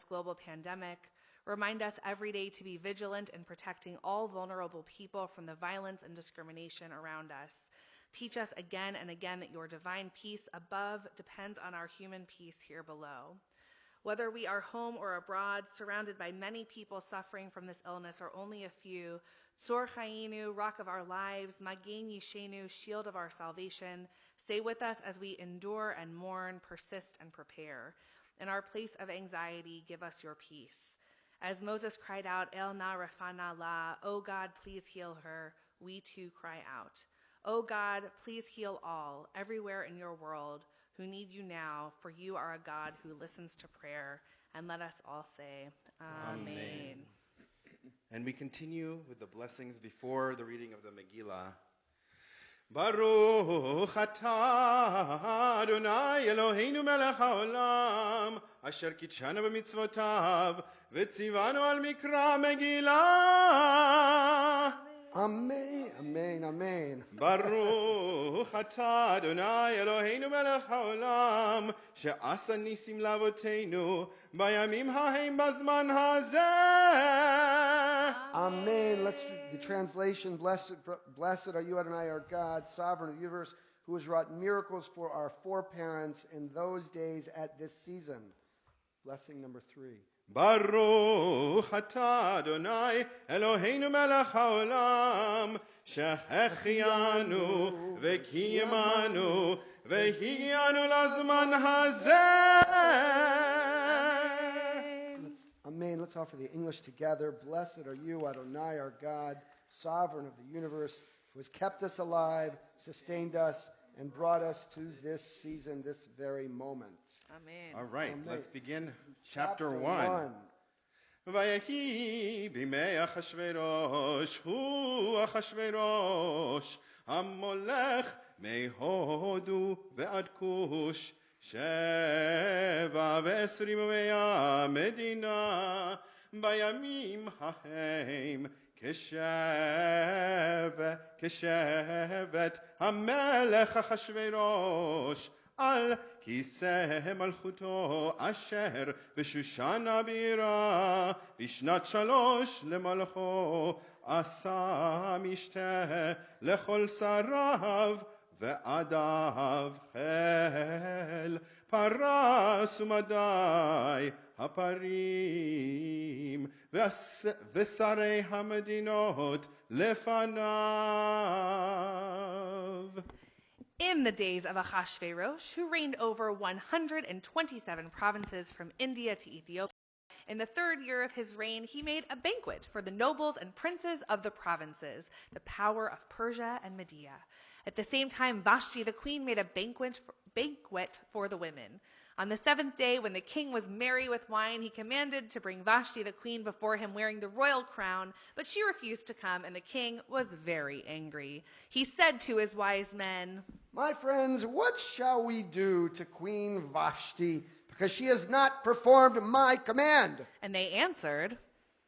global pandemic. Remind us every day to be vigilant in protecting all vulnerable people from the violence and discrimination around us. Teach us again and again that your divine peace above depends on our human peace here below. Whether we are home or abroad, surrounded by many people suffering from this illness or only a few, Tzor Chayinu, rock of our lives, Magen Yishenu, shield of our salvation, stay with us as we endure and mourn, persist and prepare. In our place of anxiety, give us your peace. As Moses cried out, El na refana la, O God, please heal her, we too cry out. O God, please heal all, everywhere in your world, who need you now, for you are a God who listens to prayer. And let us all say, Amen. And we continue with the blessings before the reading of the Megillah. Baruch atah Adonai Eloheinu melech haolam asher kitshanu b'mitzvotav v'tzivanu al mikra Megillah. Amen, amen, amen. Baruch atah Adonai Eloheinu melech haolam she'asa nisim lavoteinu bayamim hahem bazman hazeh. Amen. Let's read the translation. Blessed are you, Adonai, our God, sovereign of the universe, who has wrought miracles for our foreparents in those days at this season. Blessing number 3. Baruch atah Adonai Eloheinu melech haolam shehechianu v'kiyemanu v'higianu lazman hazeh. Amen. Let's offer the English together. Blessed are you, Adonai, our God, sovereign of the universe, who has kept us alive, sustained us, and brought us to this season, this very moment. Amen. All right, Amen. let's begin chapter 1. ויהי בימי אחשוורוש, הוא אחשוורוש, המולך מהודו ועד כוש, 27 מדינה, בימים ההם כשבט המלך אחשוורוש, על כיסא מלכותו אשר בשושן הבירה, בשנת 3 למלכו, עשה משתה לכל שריו ועדיו חיל, פרס ומדי הפרים, ושרי המדינות לפניו. In the days of Ahasuerus, who reigned over 127 provinces from India to Ethiopia, in the 3rd year of his reign, he made a banquet for the nobles and princes of the provinces, the power of Persia and Media. At the same time, Vashti the queen made a banquet for the women. On the 7th day, when the king was merry with wine, he commanded to bring Vashti the queen before him wearing the royal crown, but she refused to come, and the king was very angry. He said to his wise men, My friends, what shall we do to Queen Vashti, because she has not performed my command? And they answered,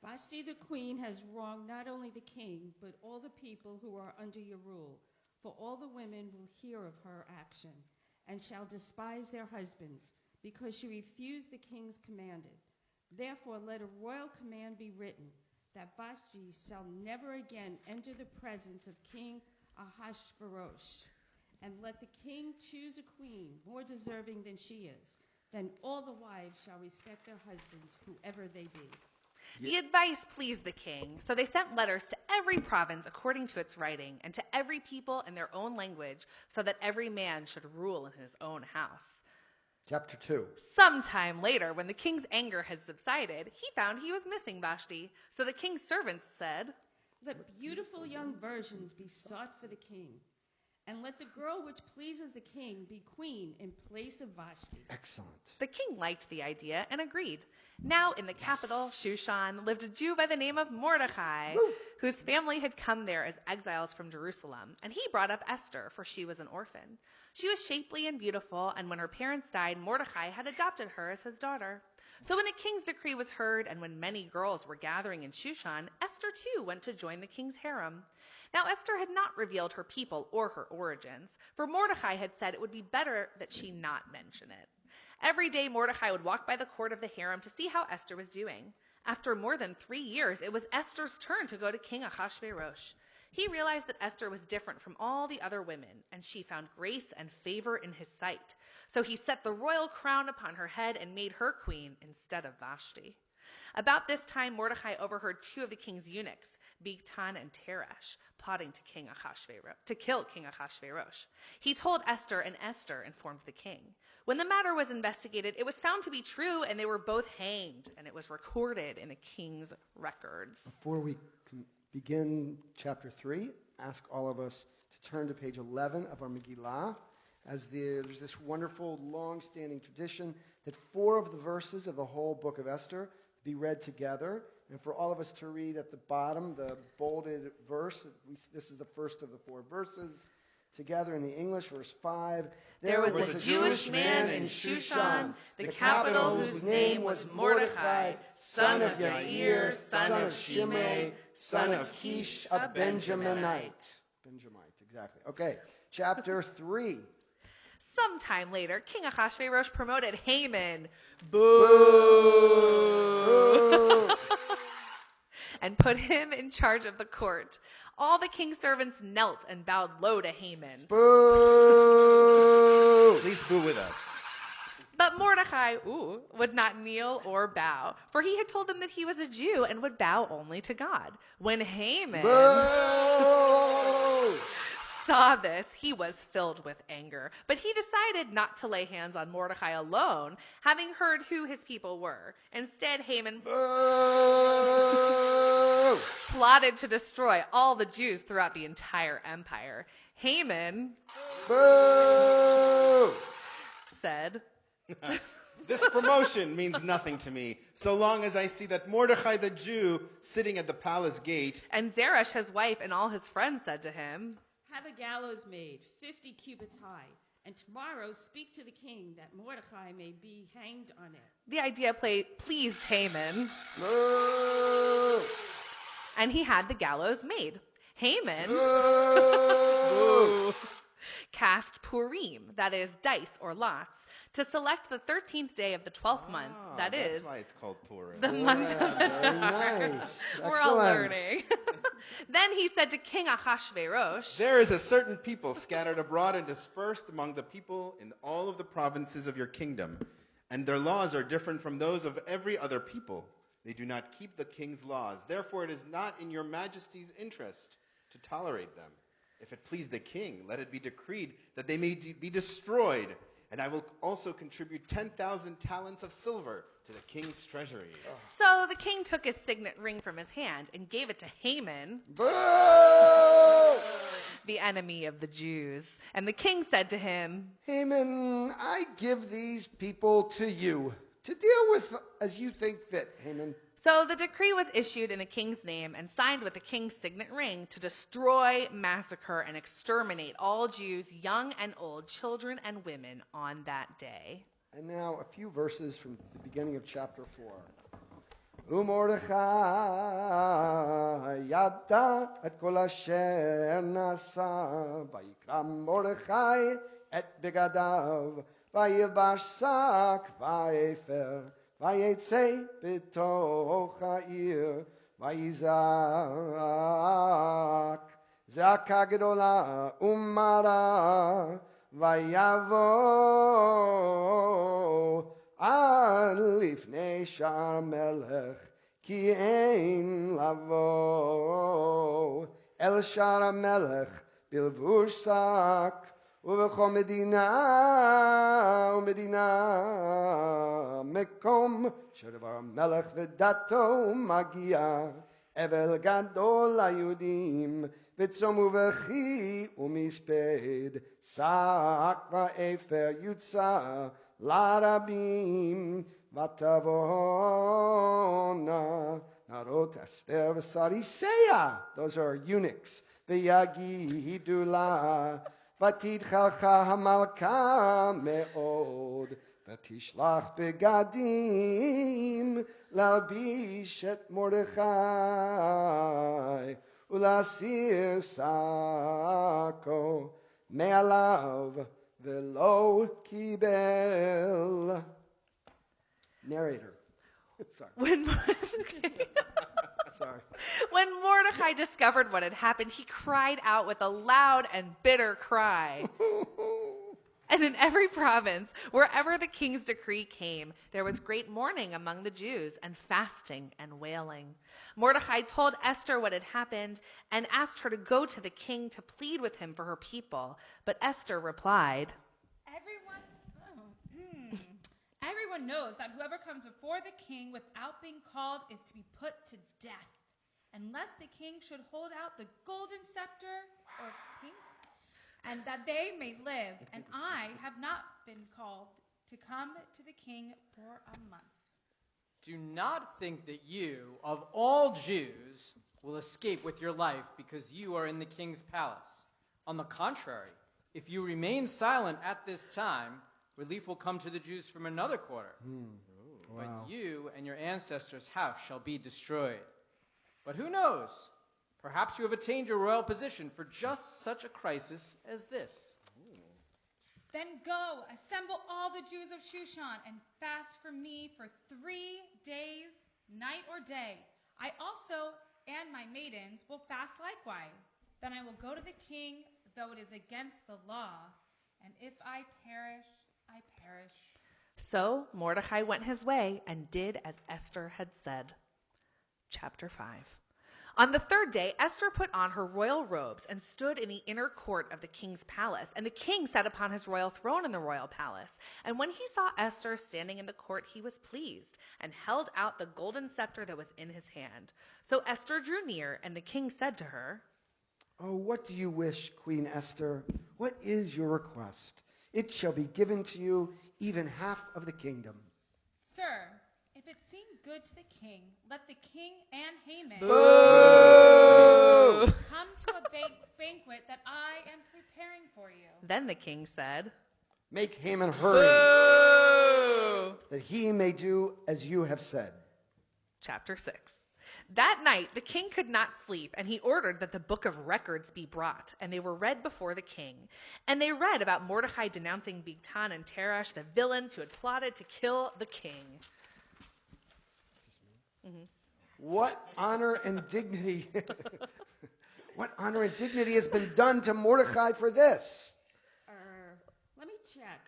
Vashti the queen has wronged not only the king, but all the people who are under your rule, for all the women will hear of her action, and shall despise their husbands, because she refused the king's commanded. Therefore let a royal command be written, that Vashti shall never again enter the presence of King Ahasuerus. And let the king choose a queen more deserving than she is. Then all the wives shall respect their husbands, whoever they be. The advice pleased the king, so they sent letters to every province according to its writing, and to every people in their own language, so that every man should rule in his own house. Chapter 2. Sometime later, when the king's anger had subsided, he found he was missing Vashti. So the king's servants said, Let beautiful young virgins be sought for the king, and let the girl which pleases the king be queen in place of Vashti. Excellent. The king liked the idea and agreed. Now in the capital, Shushan, lived a Jew by the name of Mordecai, whose family had come there as exiles from Jerusalem, and he brought up Esther, for she was an orphan. She was shapely and beautiful, and when her parents died, Mordecai had adopted her as his daughter. So when the king's decree was heard, and when many girls were gathering in Shushan, Esther too went to join the king's harem. Now Esther had not revealed her people or her origins, for Mordecai had said it would be better that she not mention it. Every day Mordecai would walk by the court of the harem to see how Esther was doing. After more than 3 years, it was Esther's turn to go to King Ahasuerus. He realized that Esther was different from all the other women, and she found grace and favor in his sight. So he set the royal crown upon her head and made her queen instead of Vashti. About this time, Mordecai overheard 2 of the king's eunuchs, Bigtan and Teresh, plotting to kill King Ahasuerus. He told Esther, and Esther informed the king. When the matter was investigated, it was found to be true, and they were both hanged, and it was recorded in the king's records. Before we begin chapter 3, ask all of us to turn to page 11 of our Megillah, as there's this wonderful, long-standing tradition that 4 of the verses of the whole book of Esther be read together, and for all of us to read at the bottom the bolded verse. This is the first of the 4 verses. Together in the English, verse 5. There was a Jewish man in Shushan, the capital, whose name was Mordecai, son of Yair, son of Shimei, son of Kish, a Benjaminite. Benjaminite, exactly. Okay, chapter 3. Sometime later, King Ahasuerus promoted Haman, and put him in charge of the court. All the king's servants knelt and bowed low to Haman. Boo! Please boo with us. But Mordecai, would not kneel or bow, for he had told them that he was a Jew and would bow only to God. When Haman saw this, he was filled with anger. But he decided not to lay hands on Mordecai alone, having heard who his people were. Instead, Haman plotted to destroy all the Jews throughout the entire empire. Haman said, This promotion means nothing to me, so long as I see that Mordecai the Jew sitting at the palace gate. And Zeresh, his wife, and all his friends said to him, Have a gallows made, 50 cubits high, and tomorrow speak to the king that Mordecai may be hanged on it. The idea pleased Haman, and he had the gallows made. Haman cast Purim, that is, dice or lots, to select the 13th day of the 12th month, that is, that's why it's called Purim. the month of Adar. Nice. We're all learning. Then he said to King Ahasuerus, There is a certain people scattered abroad and dispersed among the people in all of the provinces of your kingdom, and their laws are different from those of every other people. They do not keep the king's laws. Therefore, it is not in your majesty's interest to tolerate them. If it please the king, let it be decreed that they may be destroyed, and I will also contribute 10,000 talents of silver to the king's treasury. So the king took his signet ring from his hand and gave it to Haman, the enemy of the Jews. And the king said to him, Haman, I give these people to you to deal with as you think fit, Haman. So the decree was issued in the king's name and signed with the king's signet ring to destroy, massacre, and exterminate all Jews, young and old, children and women, on that day. And now a few verses from the beginning of chapter 4. Umordechai yada et kol asher nasa vayikra Mordechai et begadav vayilbash sak vayefer vayetze betoch ha'ir vayizak zaka gedola umara vayavo al lifnei shar melech ki ein lavo el shar melech bilvush sak ובכל מדינה ומדינה מקום שדבר המלך ודתו מגיע אבל גדול ליהודים וצום ובכי ומספד שק ואפר יוצא לרבים ותבואנה נערות אסתר ושריסיה, those are eunuchs, ויגידו לה ותדחך המלכה מאוד, ותשלח בגדים להלביש את מרדכי, ולהסיר שקו מעליו, Velo kibel. Narrator. Sorry. Sorry. When Mordecai discovered what had happened, he cried out with a loud and bitter cry. And in every province, wherever the king's decree came, there was great mourning among the Jews, and fasting and wailing. Mordecai told Esther what had happened and asked her to go to the king to plead with him for her people. But Esther replied, Everyone knows that whoever comes before the king without being called is to be put to death, unless the king should hold out the golden scepter or pink, and that they may live. And I have not been called to come to the king for a month. Do not think that you, of all Jews, will escape with your life because you are in the king's palace. On the contrary, if you remain silent at this time, relief will come to the Jews from another quarter. Wow. But you and your ancestors' house shall be destroyed. But who knows? Perhaps you have attained your royal position for just such a crisis as this. Then go, assemble all the Jews of Shushan, and fast for me for 3 days, night or day. I also and my maidens will fast likewise. Then I will go to the king, though it is against the law. And if I perish, I perish. So Mordecai went his way and did as Esther had said. Chapter 5. On the third day, Esther put on her royal robes and stood in the inner court of the king's palace. And the king sat upon his royal throne in the royal palace. And when he saw Esther standing in the court, he was pleased and held out the golden scepter that was in his hand. So Esther drew near, and the king said to her, Oh, what do you wish, Queen Esther? What is your request? It shall be given to you, even half of the kingdom. Sir, if it seem good to the king, let the king and Haman Boo! come to a banquet that I am preparing for you. Then the king said, Make Haman hurry, Boo! that he may do as you have said. Chapter 6. That night the king could not sleep, and he ordered that the book of records be brought, and they were read before the king. And they read about Mordecai denouncing Bigtan and Teresh, the villains who had plotted to kill the king. What honor and dignity has been done to Mordecai for this? Let me check.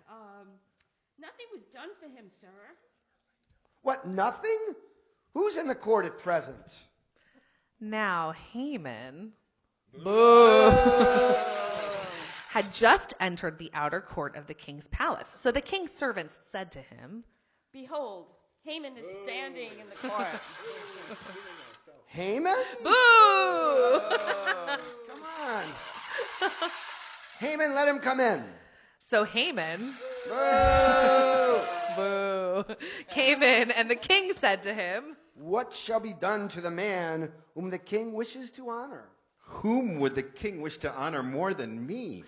Nothing was done for him, sir. What, nothing? Who's in the court at present? Now Haman had just entered the outer court of the king's palace. So the king's servants said to him, Behold, Haman is standing in the court. Haman? Boo! Come on. Haman, let him come in. So Haman Boo! came in, and the king said to him, What shall be done to the man whom the king wishes to honor? Whom would the king wish to honor more than me?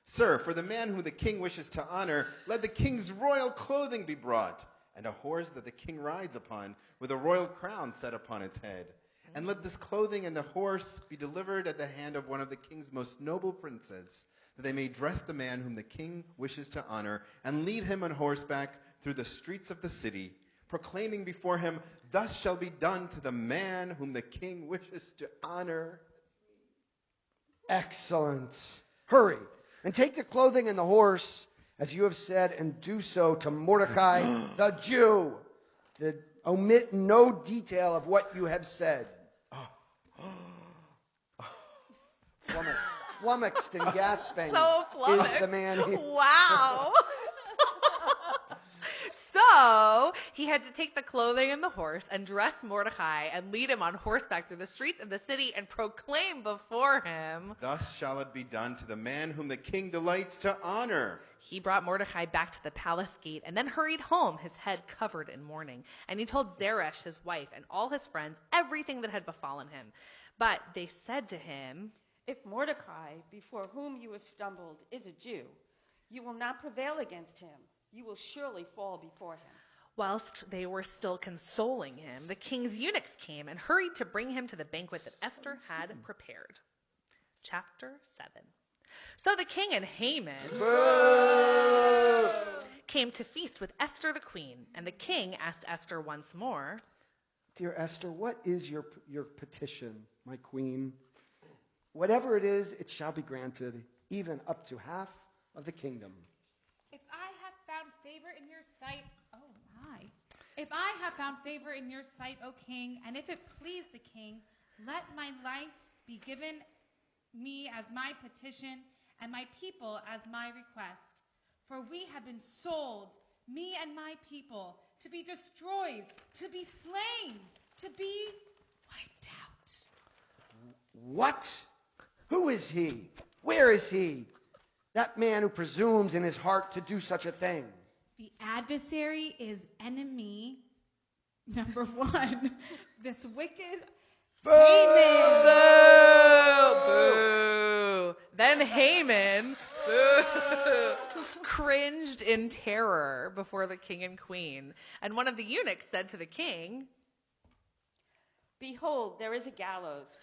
Sir, for the man whom the king wishes to honor, let the king's royal clothing be brought, and a horse that the king rides upon, with a royal crown set upon its head. And let this clothing and the horse be delivered at the hand of one of the king's most noble princes, that they may dress the man whom the king wishes to honor, and lead him on horseback through the streets of the city, proclaiming before him, Thus shall be done to the man whom the king wishes to honor. Excellent. Hurry, and take the clothing and the horse, as you have said, and do so to Mordecai the Jew. Omit no detail of what you have said. Flummoxed and gasping so flummoxed. is the man he... Wow. So he had to take the clothing and the horse and dress Mordecai and lead him on horseback through the streets of the city and proclaim before him, Thus shall it be done to the man whom the king delights to honor. He brought Mordecai back to the palace gate and then hurried home, his head covered in mourning. And he told Zeresh, his wife, and all his friends everything that had befallen him. But they said to him, If Mordecai, before whom you have stumbled, is a Jew, you will not prevail against him. You will surely fall before him. Whilst they were still consoling him, the king's eunuchs came and hurried to bring him to the banquet that Esther had prepared. Chapter 7. So the king and Haman Boo! came to feast with Esther the queen, and the king asked Esther once more, Dear Esther, what is your petition, my queen? Whatever it is, it shall be granted, even up to half of the kingdom. If I have found favor in your sight, oh my. If I have found favor in your sight, O king, and if it please the king, let my life be given me as my petition, and my people as my request. For we have been sold, me and my people, to be destroyed, to be slain, to be wiped out. What? Who is he? Where is he? That man who presumes in his heart to do such a thing. The adversary is enemy number one. This wicked Haman. Boo! Then Haman cringed in terror before the king and queen. And one of the eunuchs said to the king, Behold, there is a gallows